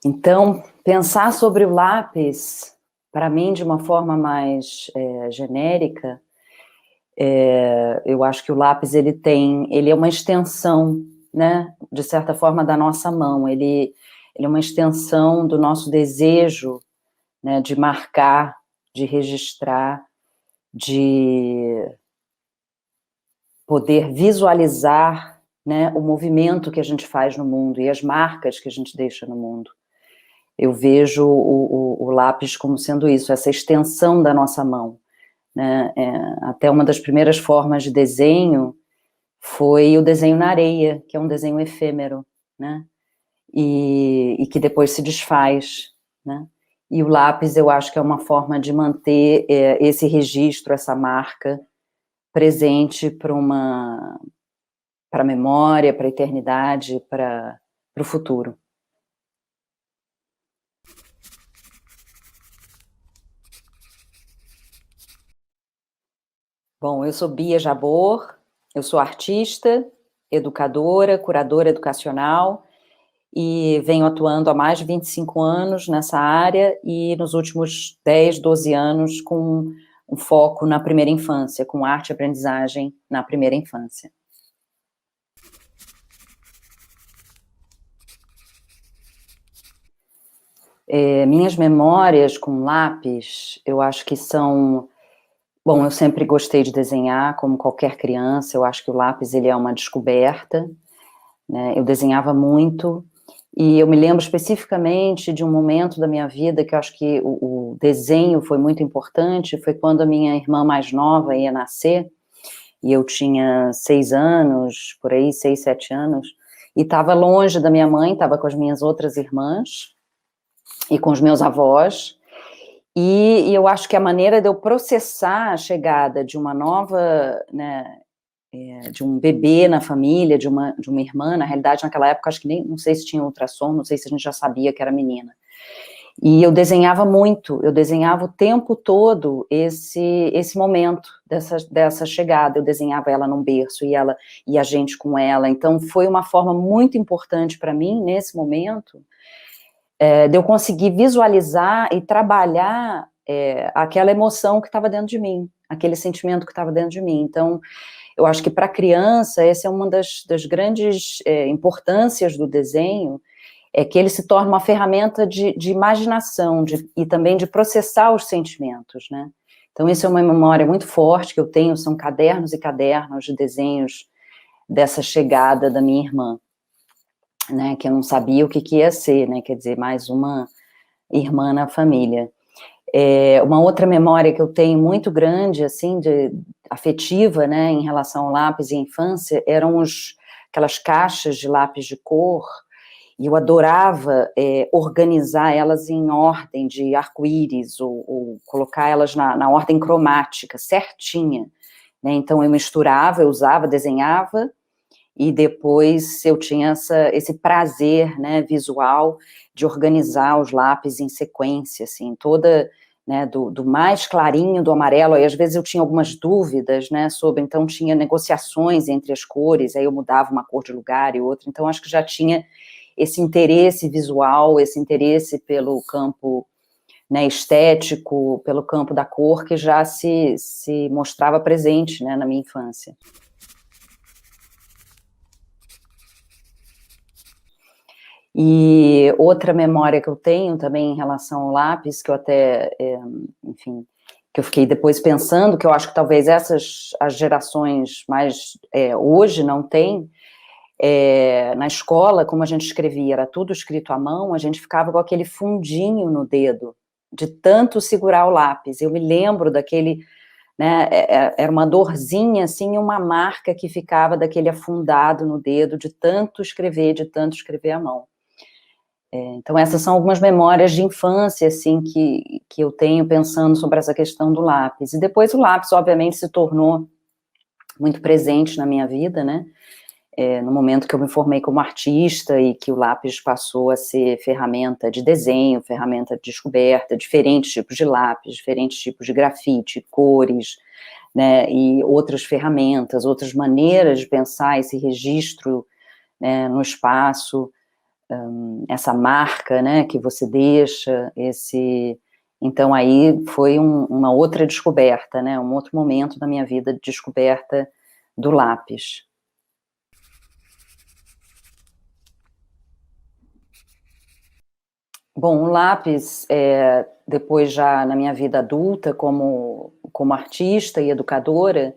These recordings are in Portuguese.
Então, pensar sobre o lápis, para mim, de uma forma mais genérica, eu acho que o lápis, ele é uma extensão, né, de certa forma, da nossa mão, ele é uma extensão do nosso desejo, né, de marcar, de registrar, de poder visualizar, né, o movimento que a gente faz no mundo e as marcas que a gente deixa no mundo. Eu vejo o lápis como sendo isso, essa extensão da nossa mão, né? Até uma das primeiras formas de desenho foi o desenho na areia, que é um desenho efêmero, né? E que depois se desfaz, né? E o lápis, eu acho que é uma forma de manter esse registro, essa marca presente para a memória, para a eternidade, para o futuro. Bom, eu sou Bia Jabor, eu sou artista, educadora, curadora educacional e venho atuando há mais de 25 anos nessa área e nos últimos 10, 12 anos com um foco na primeira infância, com arte e aprendizagem na primeira infância. Minhas memórias com lápis, eu acho que são... Bom, eu sempre gostei de desenhar, como qualquer criança, eu acho que o lápis, ele é uma descoberta, né? Eu desenhava muito, e eu me lembro especificamente de um momento da minha vida que eu acho que o desenho foi muito importante, foi quando a minha irmã mais nova ia nascer, e eu tinha 6 anos, por aí, 6, 7 anos, e estava longe da minha mãe, estava com as minhas outras irmãs, e com os meus avós, e eu acho que a maneira de eu processar a chegada de uma nova, né, de um bebê na família, de uma irmã, na realidade, naquela época, acho que nem, não sei se tinha ultrassom, não sei se a gente já sabia que era menina. E eu desenhava muito, eu desenhava o tempo todo esse momento dessa chegada, eu desenhava ela num berço e a gente com ela, então foi uma forma muito importante para mim, nesse momento, de eu conseguir visualizar e trabalhar aquela emoção que estava dentro de mim, aquele sentimento que estava dentro de mim. Então, eu acho que para a criança, essa é uma das grandes importâncias do desenho, é que ele se torna uma ferramenta de imaginação e também de processar os sentimentos, né? Então, isso é uma memória muito forte que eu tenho, são cadernos e cadernos de desenhos dessa chegada da minha irmã, né, que eu não sabia o que ia ser, né, quer dizer, mais uma irmã na família. Uma outra memória que eu tenho muito grande, assim, afetiva, né, em relação ao lápis e infância, eram aquelas caixas de lápis de cor, e eu adorava organizar elas em ordem de arco-íris, ou colocar elas na ordem cromática, certinha, né, então eu misturava, eu usava, desenhava, e depois eu tinha esse prazer, né, visual de organizar os lápis em sequência, assim, toda, né, do mais clarinho, do amarelo, aí às vezes eu tinha algumas dúvidas, né, então tinha negociações entre as cores, aí eu mudava uma cor de lugar e outra, então acho que já tinha esse interesse visual, esse interesse pelo campo, né, estético, pelo campo da cor, que já se mostrava presente, né, na minha infância. E outra memória que eu tenho também em relação ao lápis, que eu até, enfim, que eu fiquei depois pensando, que eu acho que talvez as gerações mais hoje não têm, na escola, como a gente escrevia, era tudo escrito à mão, a gente ficava com aquele fundinho no dedo, de tanto segurar o lápis. Eu me lembro daquele, né, era uma dorzinha, assim, uma marca que ficava daquele afundado no dedo, de tanto escrever à mão. Então, essas são algumas memórias de infância, assim, que eu tenho pensando sobre essa questão do lápis. E depois o lápis, obviamente, se tornou muito presente na minha vida, né? No momento que eu me formei como artista e que o lápis passou a ser ferramenta de desenho, ferramenta de descoberta, diferentes tipos de lápis, diferentes tipos de grafite, cores, né? E outras ferramentas, outras maneiras de pensar esse registro, né, no espaço, essa marca, né, que você deixa, então aí foi uma outra descoberta, né, um outro momento da minha vida de descoberta do lápis. Bom, o lápis, depois já na minha vida adulta, como artista e educadora,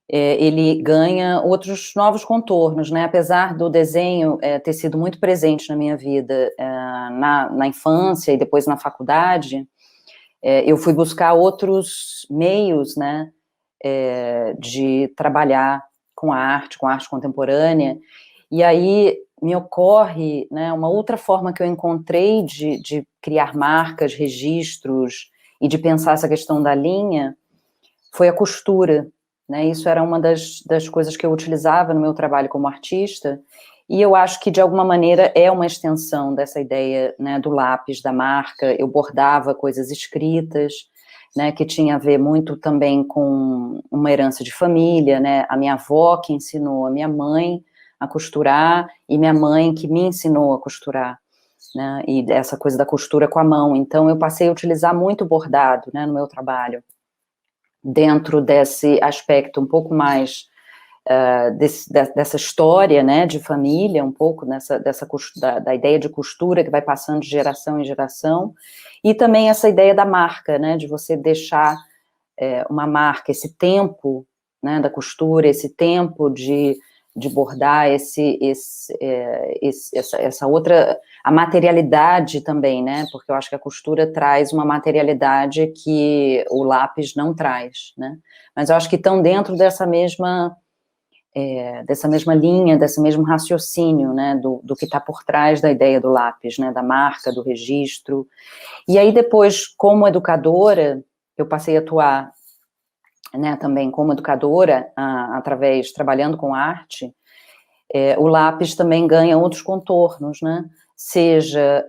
ele ganha outros novos contornos, né? Apesar do desenho ter sido muito presente na minha vida na infância e depois na faculdade, eu fui buscar outros meios, né, de trabalhar com a arte contemporânea, e aí me ocorre, né, uma outra forma que eu encontrei de criar marcas, registros, e de pensar essa questão da linha, foi a costura, né, isso era uma das coisas que eu utilizava no meu trabalho como artista, e eu acho que, de alguma maneira, é uma extensão dessa ideia, né, do lápis, da marca. Eu bordava coisas escritas, né, que tinha a ver muito também com uma herança de família, né, a minha avó que ensinou a minha mãe a costurar, e minha mãe que me ensinou a costurar, né, e essa coisa da costura com a mão. Então, eu passei a utilizar muito bordado, né, no meu trabalho, dentro desse aspecto um pouco mais dessa história, né, de família, um pouco da ideia de costura que vai passando de geração em geração, e também essa ideia da marca, né, de você deixar uma marca, esse tempo, né, da costura, esse tempo de bordar, essa outra, a materialidade também, né, porque eu acho que a costura traz uma materialidade que o lápis não traz, né, mas eu acho que estão dentro dessa mesma linha, desse mesmo raciocínio, né, do que está por trás da ideia do lápis, né, da marca, do registro. E aí depois, como educadora, eu passei a atuar, né, também como educadora, trabalhando com arte, o lápis também ganha outros contornos, né, seja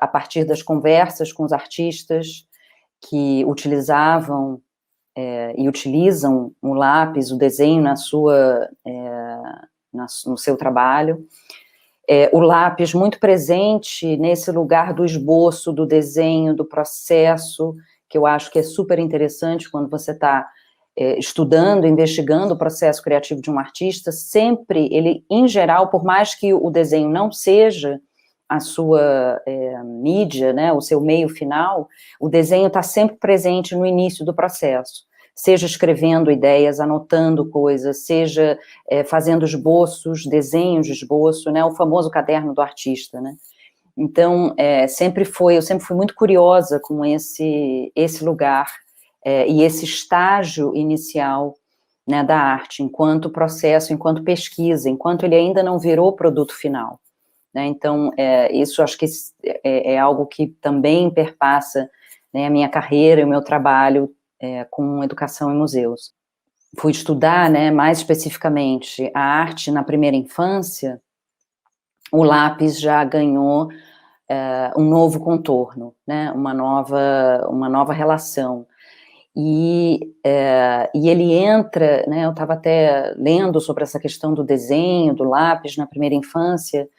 a partir das conversas com os artistas que utilizavam e utilizam o lápis, o desenho no seu trabalho, o lápis muito presente nesse lugar do esboço, do desenho, do processo, que eu acho que é super interessante quando você está estudando, investigando o processo criativo de um artista, sempre, ele, em geral, por mais que o desenho não seja a sua mídia, né, o seu meio final, o desenho está sempre presente no início do processo, seja escrevendo ideias, anotando coisas, seja fazendo esboços, desenhos de esboço, né, o famoso caderno do artista, né. Então, eu sempre fui muito curiosa com esse lugar e esse estágio inicial, né, da arte, enquanto processo, enquanto pesquisa, enquanto ele ainda não virou produto final, né. Então, isso acho que é algo que também perpassa, né, a minha carreira e o meu trabalho com educação em museus. Fui estudar, né, mais especificamente a arte na primeira infância, o lápis já ganhou um novo contorno, né, uma nova relação. E ele entra, né, eu estava até lendo sobre essa questão do desenho, do lápis na primeira infância,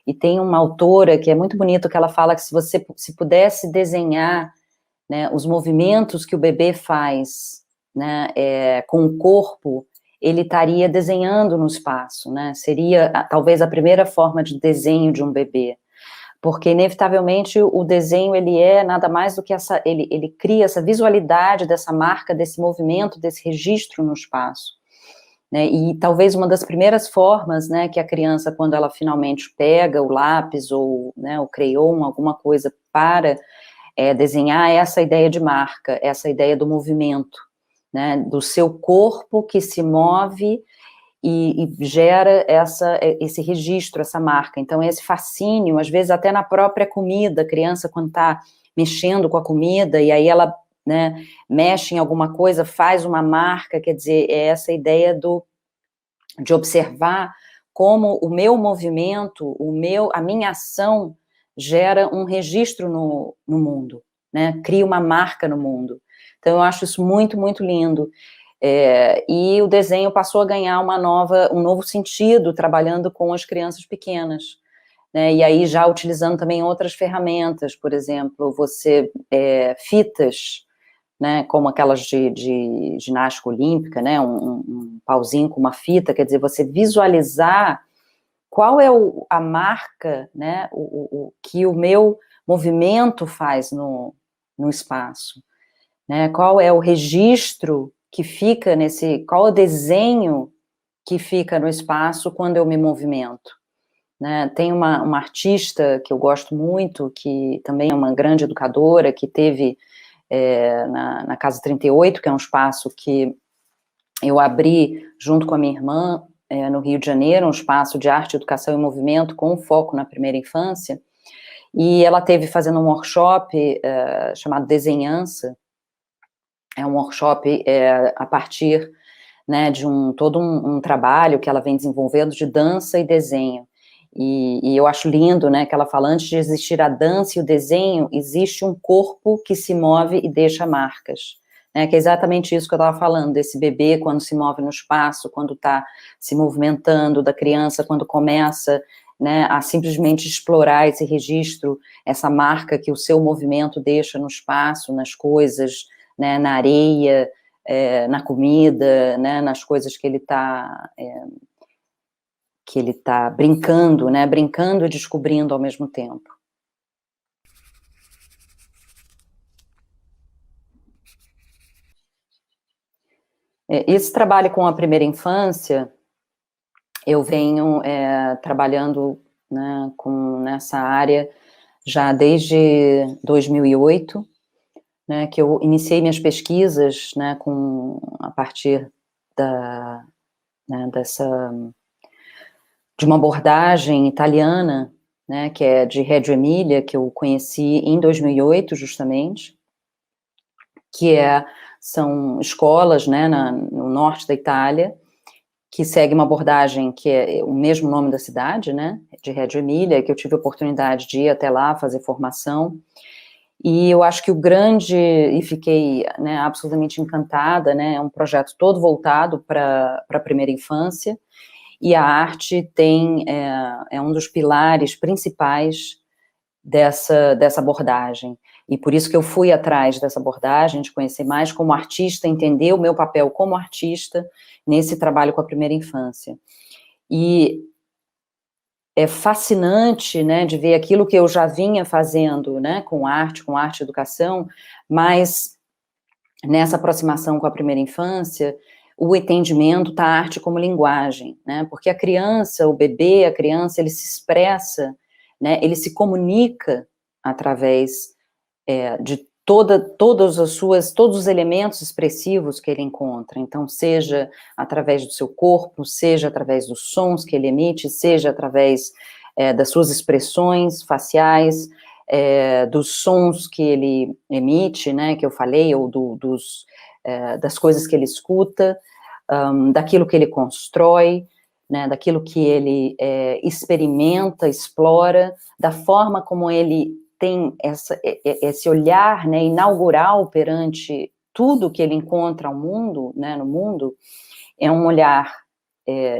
e tem uma autora que é muito bonito, que ela fala que se pudesse desenhar, né, os movimentos que o bebê faz, né, com o corpo, ele estaria desenhando no espaço, né, seria talvez a primeira forma de desenho de um bebê, porque inevitavelmente o desenho ele é nada mais do que ele cria essa visualidade dessa marca, desse movimento, desse registro no espaço, né, e talvez uma das primeiras formas, né, que a criança, quando ela finalmente pega o lápis ou, né, o crayon, alguma coisa para desenhar essa ideia de marca, essa ideia do movimento, né, do seu corpo que se move e gera esse registro, essa marca. Então, esse fascínio, às vezes até na própria comida, a criança quando está mexendo com a comida, e aí ela, né, mexe em alguma coisa, faz uma marca, quer dizer, é essa ideia de observar como o meu movimento, a minha ação gera um registro no mundo, né, cria uma marca no mundo. Então, eu acho isso muito, muito lindo. E o desenho passou a ganhar um novo sentido, trabalhando com as crianças pequenas, né, e aí já utilizando também outras ferramentas, por exemplo, fitas, né, como aquelas de ginástica olímpica, né, um pauzinho com uma fita, quer dizer, você visualizar qual é a marca, né, que o meu movimento faz no espaço, né, qual é o registro que fica qual é o desenho que fica no espaço quando eu me movimento, né. Tem uma artista que eu gosto muito, que também é uma grande educadora, que teve na Casa 38, que é um espaço que eu abri junto com a minha irmã, no Rio de Janeiro, um espaço de arte, educação e movimento com foco na primeira infância, e ela teve fazendo um workshop chamado Desenhança, é um workshop a partir, né, de todo um trabalho que ela vem desenvolvendo de dança e desenho, e eu acho lindo, né, que ela fala, antes de existir a dança e o desenho, existe um corpo que se move e deixa marcas, né, que é exatamente isso que eu estava falando, desse bebê quando se move no espaço, quando está se movimentando, da criança quando começa, né, a simplesmente explorar esse registro, essa marca que o seu movimento deixa no espaço, nas coisas, né, na areia, na comida, né, nas coisas que ele está brincando, né, brincando e descobrindo ao mesmo tempo. Esse trabalho com a primeira infância, eu venho trabalhando, né, nessa área já desde 2008, né, que eu iniciei minhas pesquisas, né, a partir né, de uma abordagem italiana, né, que é de Reggio Emília, que eu conheci em 2008, justamente, que são escolas, né, no norte da Itália, que segue uma abordagem que é o mesmo nome da cidade, né, de Reggio Emília, que eu tive a oportunidade de ir até lá fazer formação, e eu acho que e fiquei, né, absolutamente encantada, né, é um projeto todo voltado para a primeira infância, e a arte é um dos pilares principais dessa abordagem, e por isso que eu fui atrás dessa abordagem, de conhecer mais como artista, entender o meu papel como artista nesse trabalho com a primeira infância. E é fascinante, né, de ver aquilo que eu já vinha fazendo, né, com arte e educação, mas nessa aproximação com a primeira infância, o entendimento da arte como linguagem, né, porque a criança, ele se expressa, né, ele se comunica através de todos os elementos expressivos que ele encontra, então, seja através do seu corpo, seja através dos sons que ele emite, seja através das suas expressões faciais, dos sons que ele emite, né, que eu falei, ou das coisas que ele escuta, daquilo que ele constrói, né, daquilo que ele experimenta, explora, da forma como ele tem esse olhar, né, inaugural perante tudo que ele encontra no mundo, é um olhar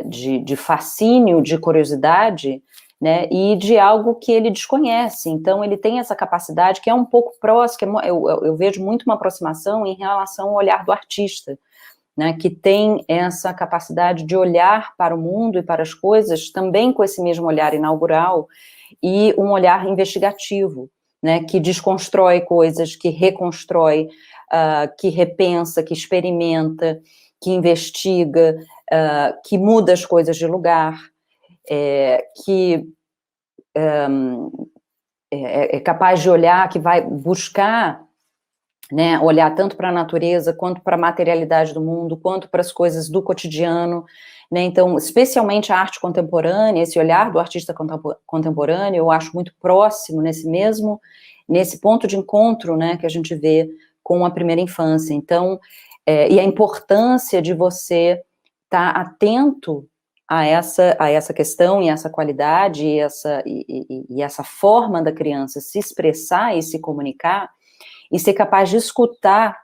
de fascínio, de curiosidade, né, e de algo que ele desconhece. Então, ele tem essa capacidade que é um pouco próxima, eu vejo muito uma aproximação em relação ao olhar do artista, né, que tem essa capacidade de olhar para o mundo e para as coisas também com esse mesmo olhar inaugural e um olhar investigativo, né, que desconstrói coisas, que reconstrói, que repensa, que experimenta, que investiga, que muda as coisas de lugar, que é capaz de olhar, que vai buscar, né, olhar tanto para a natureza, quanto para a materialidade do mundo, quanto para as coisas do cotidiano, né, então, especialmente a arte contemporânea, esse olhar do artista contemporâneo, eu acho muito próximo nesse ponto de encontro, né, que a gente vê com a primeira infância, então, e a importância de você estar atento a essa questão, e essa qualidade, e essa forma da criança se expressar e se comunicar, e ser capaz de escutar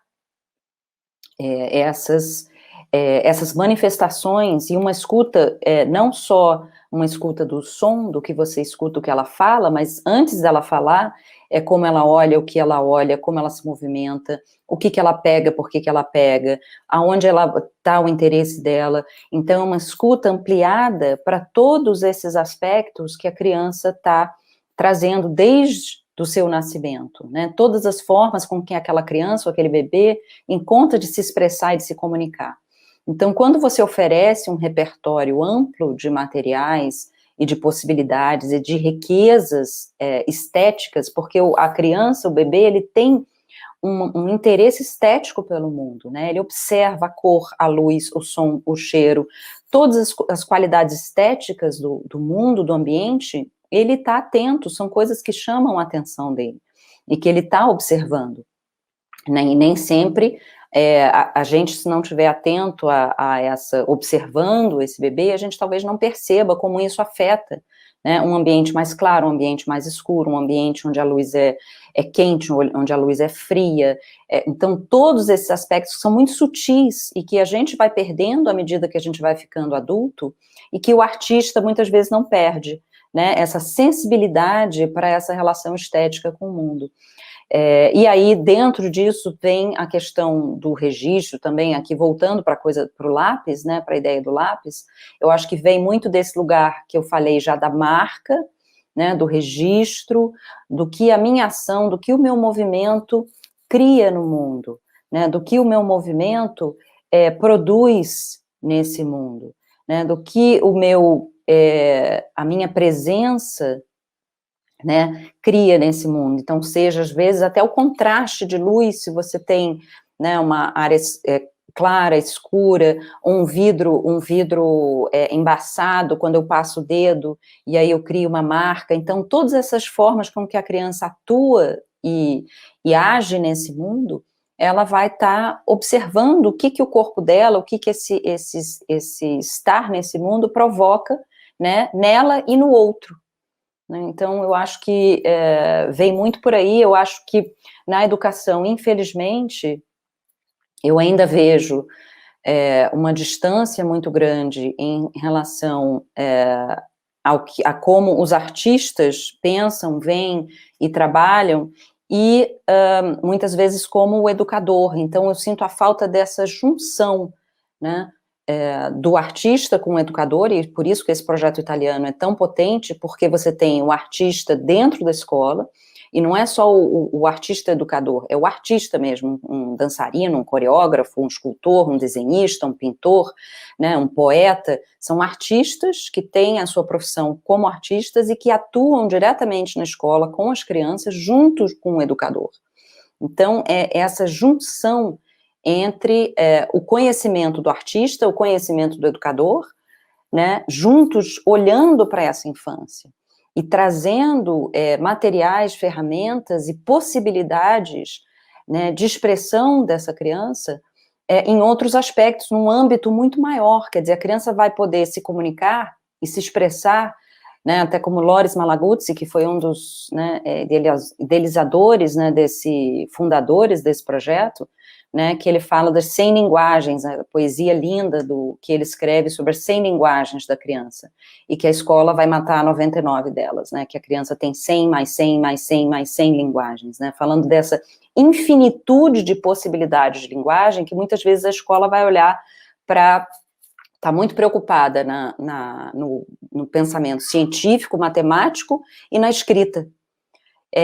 essas manifestações e uma escuta, não só uma escuta do som, do que você escuta, o que ela fala, mas antes dela falar, é como ela olha, o que ela olha, como ela se movimenta, o que ela pega, por que ela pega, aonde ela está o interesse dela. Então, é uma escuta ampliada para todos esses aspectos que a criança está trazendo desde do seu nascimento, né? Todas as formas com que aquela criança ou aquele bebê encontra de se expressar e de se comunicar. Então, quando você oferece um repertório amplo de materiais e de possibilidades e de riquezas estéticas, porque a criança, o bebê, ele tem um interesse estético pelo mundo, né? Ele observa a cor, a luz, o som, o cheiro, todas as qualidades estéticas do mundo, do ambiente, ele está atento, são coisas que chamam a atenção dele, e que ele está observando, né? E nem sempre a gente, se não estiver atento a essa, observando esse bebê, a gente talvez não perceba como isso afeta, né? Um ambiente mais claro, um ambiente mais escuro, um ambiente onde a luz é quente, onde a luz é fria. Então, todos esses aspectos são muito sutis e que a gente vai perdendo à medida que a gente vai ficando adulto e que o artista muitas vezes não perde, né? Essa sensibilidade para essa relação estética com o mundo. E aí, dentro disso, vem a questão do registro também, aqui voltando para o lápis, né, para a ideia do lápis, eu acho que vem muito desse lugar que eu falei já da marca, né, do registro, do que a minha ação, do que o meu movimento cria no mundo, né, do que o meu movimento produz nesse mundo, né, do que a minha presença, né, cria nesse mundo. Então, seja, às vezes, até o contraste de luz, se você tem, né, uma área clara, escura, um vidro embaçado, quando eu passo o dedo, e aí eu crio uma marca. Então, todas essas formas com que a criança atua e age nesse mundo, ela vai estar observando o que o corpo dela, o que esse estar nesse mundo provoca, né, nela e no outro. Então, eu acho que vem muito por aí. Eu acho que na educação, infelizmente, eu ainda vejo uma distância muito grande em relação a como os artistas pensam, veem e trabalham, e muitas vezes como o educador. Então, eu sinto a falta dessa junção, né, do artista com o educador, e por isso que esse projeto italiano é tão potente, porque você tem o artista dentro da escola, e não é só o artista educador, é o artista mesmo, um dançarino, um coreógrafo, um escultor, um desenhista, um pintor, né, um poeta. São artistas que têm a sua profissão como artistas e que atuam diretamente na escola com as crianças, juntos com o educador. Então, é essa junção entre o conhecimento do artista, o conhecimento do educador, né, juntos olhando para essa infância e trazendo materiais, ferramentas e possibilidades, né, de expressão dessa criança em outros aspectos, num âmbito muito maior. Quer dizer, a criança vai poder se comunicar e se expressar, né, até como Loris Malaguzzi, que foi um dos, né, idealizadores, né, fundadores desse projeto, né, que ele fala das 100 linguagens, a poesia linda que ele escreve sobre as 100 linguagens da criança, e que a escola vai matar 99 delas, né, que a criança tem 100 mais 100 mais 100 mais 100 linguagens, né, falando dessa infinitude de possibilidades de linguagem, que muitas vezes a escola vai olhar para... está muito preocupada no pensamento científico, matemático e na escrita.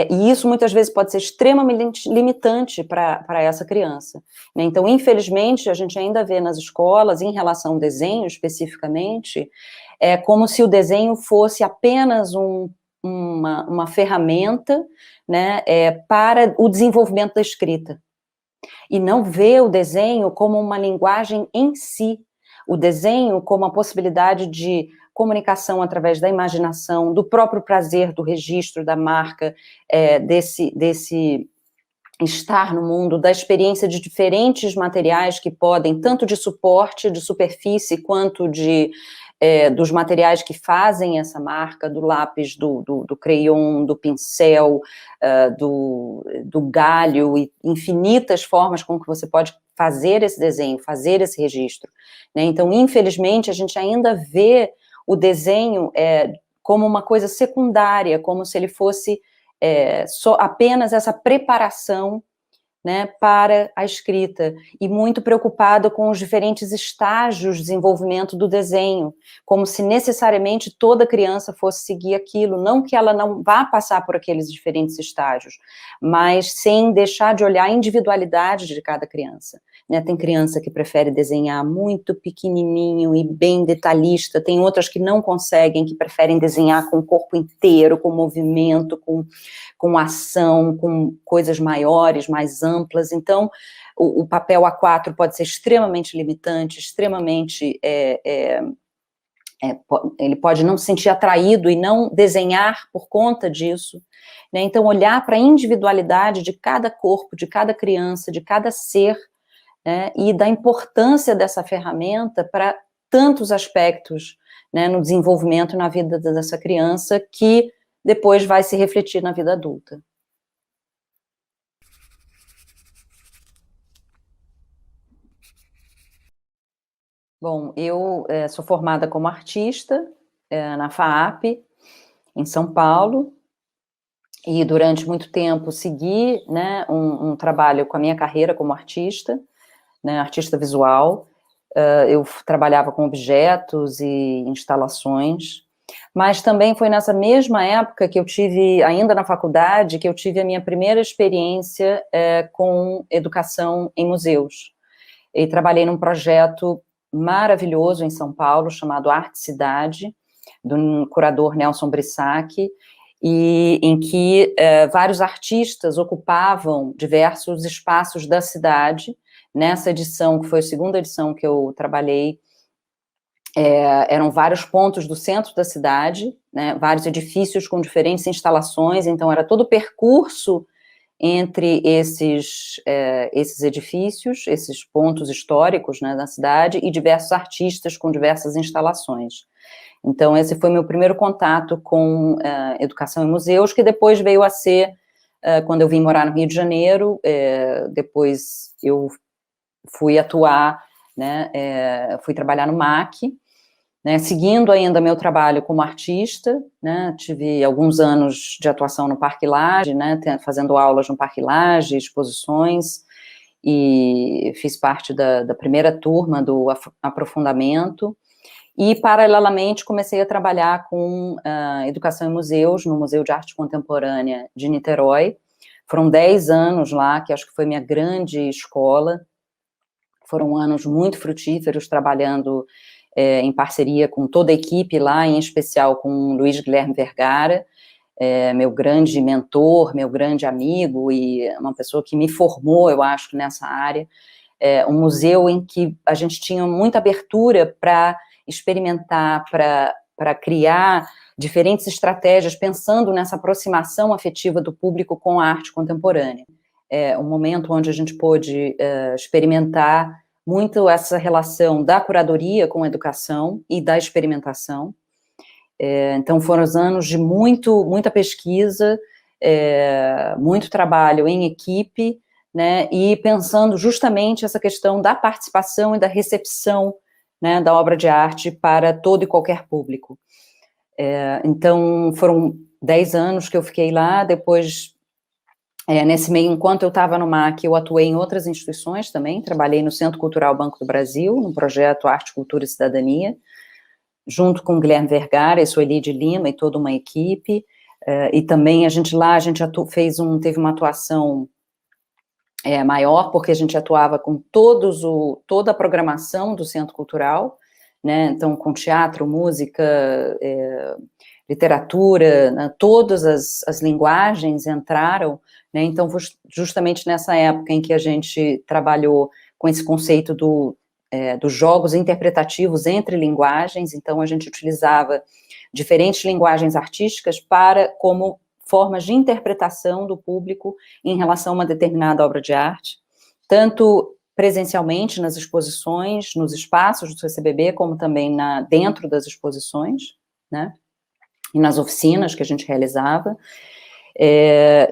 E isso muitas vezes pode ser extremamente limitante para essa criança, né? Então, infelizmente, a gente ainda vê nas escolas, em relação ao desenho especificamente, como se o desenho fosse apenas uma ferramenta, né, para o desenvolvimento da escrita, e não vê o desenho como uma linguagem em si, o desenho como a possibilidade de comunicação através da imaginação, do próprio prazer do registro, da marca, desse estar no mundo, da experiência de diferentes materiais que podem, tanto de suporte, de superfície, quanto dos materiais que fazem essa marca, do lápis, do crayon, do pincel, do galho, e infinitas formas com que você pode fazer esse desenho, fazer esse registro, né? Então, infelizmente, a gente ainda vê o desenho como uma coisa secundária, como se ele fosse só apenas essa preparação, né, para a escrita, e muito preocupada com os diferentes estágios de desenvolvimento do desenho, como se necessariamente toda criança fosse seguir aquilo, não que ela não vá passar por aqueles diferentes estágios, mas sem deixar de olhar a individualidade de cada criança, né? Tem criança que prefere desenhar muito pequenininho e bem detalhista, tem outras que não conseguem, que preferem desenhar com o corpo inteiro, com movimento, com ação, com coisas maiores, mais amplas. Então, o papel A4 pode ser extremamente limitante, extremamente... ele pode não se sentir atraído e não desenhar por conta disso, né? Então, olhar para a individualidade de cada corpo, de cada criança, de cada ser, né? E da importância dessa ferramenta para tantos aspectos, né, no desenvolvimento na vida dessa criança, que depois vai se refletir na vida adulta. Bom, eu sou formada como artista na FAAP, em São Paulo, e durante muito tempo segui, né, um trabalho com a minha carreira como artista, né, artista visual. Eu trabalhava com objetos e instalações, mas também foi nessa mesma época que eu tive, ainda na faculdade, que eu tive a minha primeira experiência com educação em museus. E trabalhei num projeto maravilhoso em São Paulo, chamado Arte Cidade, do curador Nelson Brissac, e em que vários artistas ocupavam diversos espaços da cidade. Nessa edição, que foi a segunda edição que eu trabalhei, eram vários pontos do centro da cidade, né, vários edifícios com diferentes instalações, então era todo o percurso entre esses edifícios, esses pontos históricos, né, da cidade, e diversos artistas com diversas instalações. Então, esse foi meu primeiro contato com educação em museus, que depois veio a ser, quando eu vim morar no Rio de Janeiro, depois eu fui atuar, né, fui trabalhar no MAC, né, seguindo ainda meu trabalho como artista, né, tive alguns anos de atuação no Parque Lage, né, fazendo aulas no Parque Lage, exposições, e fiz parte da primeira turma do aprofundamento, e paralelamente comecei a trabalhar com educação em museus, no Museu de Arte Contemporânea de Niterói. Foram 10 anos lá, que acho que foi minha grande escola. Foram anos muito frutíferos, trabalhando em parceria com toda a equipe lá, em especial com Luiz Guilherme Vergara, meu grande mentor, meu grande amigo, e uma pessoa que me formou, eu acho, nessa área. Um museu em que a gente tinha muita abertura para experimentar, para criar diferentes estratégias, pensando nessa aproximação afetiva do público com a arte contemporânea. Um momento onde a gente pôde experimentar muito essa relação da curadoria com a educação e da experimentação. Então, foram os anos de muita pesquisa, muito trabalho em equipe, né, e pensando justamente essa questão da participação e da recepção, né, da obra de arte para todo e qualquer público. Então, foram 10 anos que eu fiquei lá. Depois, nesse meio, enquanto eu estava no MAC, eu atuei em outras instituições também, trabalhei no Centro Cultural Banco do Brasil, no projeto Arte, Cultura e Cidadania, junto com Guilherme Vergara e Sueli de Lima e toda uma equipe, e também a gente teve uma atuação maior, porque a gente atuava com toda a programação do Centro Cultural, né, então com teatro, música, literatura, né, todas as linguagens entraram, né, então justamente nessa época em que a gente trabalhou com esse conceito dos jogos interpretativos entre linguagens, então a gente utilizava diferentes linguagens artísticas como formas de interpretação do público em relação a uma determinada obra de arte, tanto presencialmente nas exposições, nos espaços do CCBB, como também dentro das exposições, né, e nas oficinas que a gente realizava,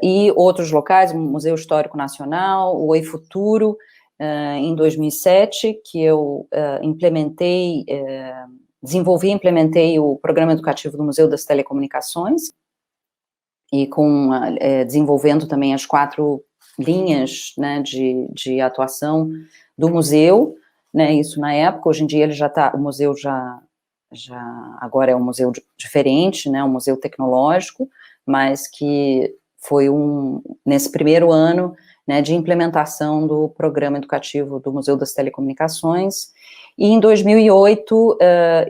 e outros locais, o Museu Histórico Nacional, o Oi Futuro, em 2007, que eu desenvolvi e implementei o programa educativo do Museu das Telecomunicações, e desenvolvendo também as 4 linhas, né, de atuação do museu, né, isso na época. Hoje em dia o museu agora é um museu diferente, né, um museu tecnológico, mas que foi nesse primeiro ano, né, de implementação do programa educativo do Museu das Telecomunicações. E em 2008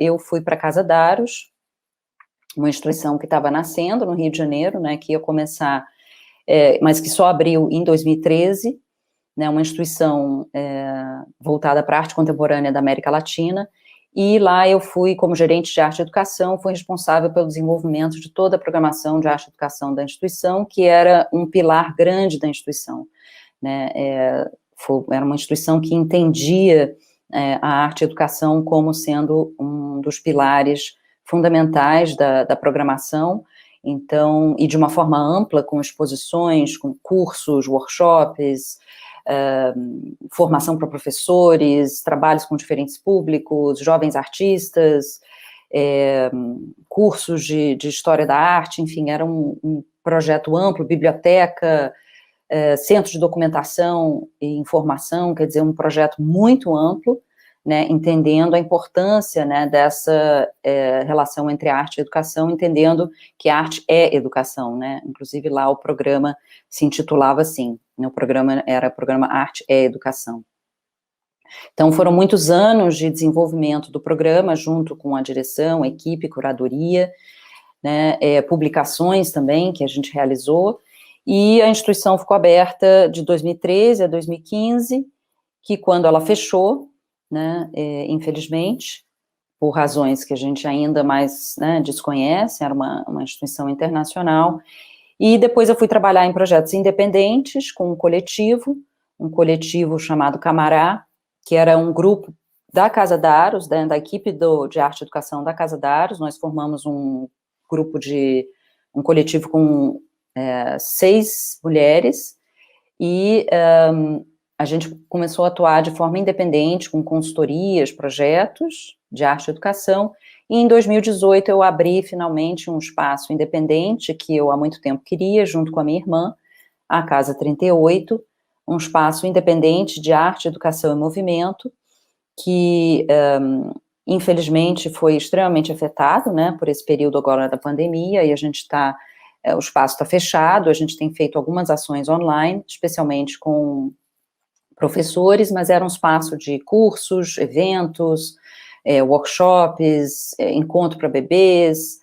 eu fui para a Casa Daros, uma instituição que estava nascendo no Rio de Janeiro, né, que ia começar, mas que só abriu em 2013, né, uma instituição voltada para a arte contemporânea da América Latina, e lá eu fui, como gerente de arte e educação, fui responsável pelo desenvolvimento de toda a programação de arte e educação da instituição, que era um pilar grande da instituição, né, era uma instituição que entendia a arte e educação como sendo um dos pilares fundamentais da programação, então, e de uma forma ampla, com exposições, com cursos, workshops, formação para professores, trabalhos com diferentes públicos, jovens artistas, cursos de história da arte, enfim, era um projeto amplo, biblioteca, centro de documentação e informação, quer dizer, um projeto muito amplo, né, entendendo a importância, né, dessa relação entre arte e educação, entendendo que arte é educação, né, inclusive lá o programa se intitulava assim, né, o programa era o programa Arte é Educação. Então foram muitos anos de desenvolvimento do programa, junto com a direção, equipe, curadoria, né, publicações também que a gente realizou, e a instituição ficou aberta de 2013 a 2015, que quando ela fechou, né, infelizmente, por razões que a gente ainda mais, né, desconhece, era uma instituição internacional, e depois eu fui trabalhar em projetos independentes com um coletivo chamado Camará, que era um grupo da Casa Daros, da equipe de arte e educação da Casa Daros. Nós formamos um coletivo com 6 mulheres, e a gente começou a atuar de forma independente, com consultorias, projetos de arte e educação, e em 2018 eu abri finalmente um espaço independente, que eu há muito tempo queria, junto com a minha irmã, a Casa 38, um espaço independente de arte, educação e movimento, que infelizmente foi extremamente afetado, né, por esse período agora da pandemia, e a gente o espaço está fechado, a gente tem feito algumas ações online, especialmente com professores, mas era um espaço de cursos, eventos, workshops, encontro para bebês,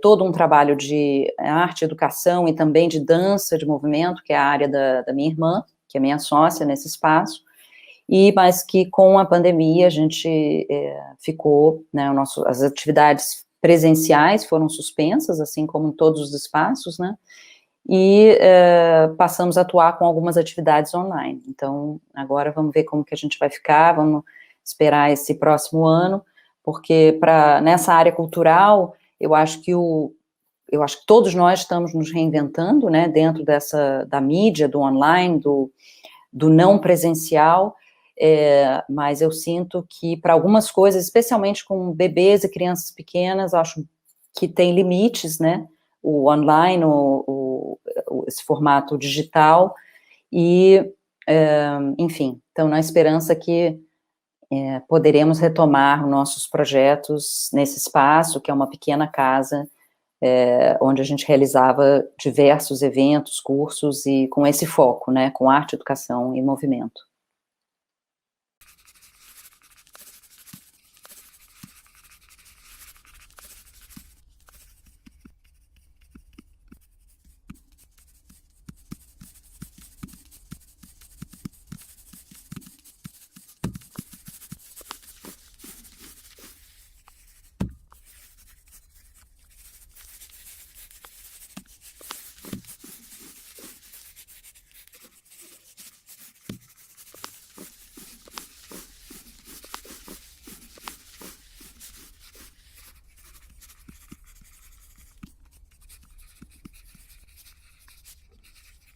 todo um trabalho de arte, educação e também de dança, de movimento, que é a área da minha irmã, que é minha sócia nesse espaço, mas que com a pandemia a gente ficou, né, as atividades presenciais foram suspensas, assim como em todos os espaços, né, e passamos a atuar com algumas atividades online. Então, agora vamos ver como que a gente vai ficar, vamos esperar esse próximo ano, porque nessa área cultural, eu acho que todos nós estamos nos reinventando, né, dentro da mídia, do online, do não presencial, mas eu sinto que para algumas coisas, especialmente com bebês e crianças pequenas, acho que tem limites, né, o online, esse formato digital, e, enfim, então na esperança que poderemos retomar nossos projetos nesse espaço, que é uma pequena casa, onde a gente realizava diversos eventos, cursos, e com esse foco, né, com arte, educação e movimento.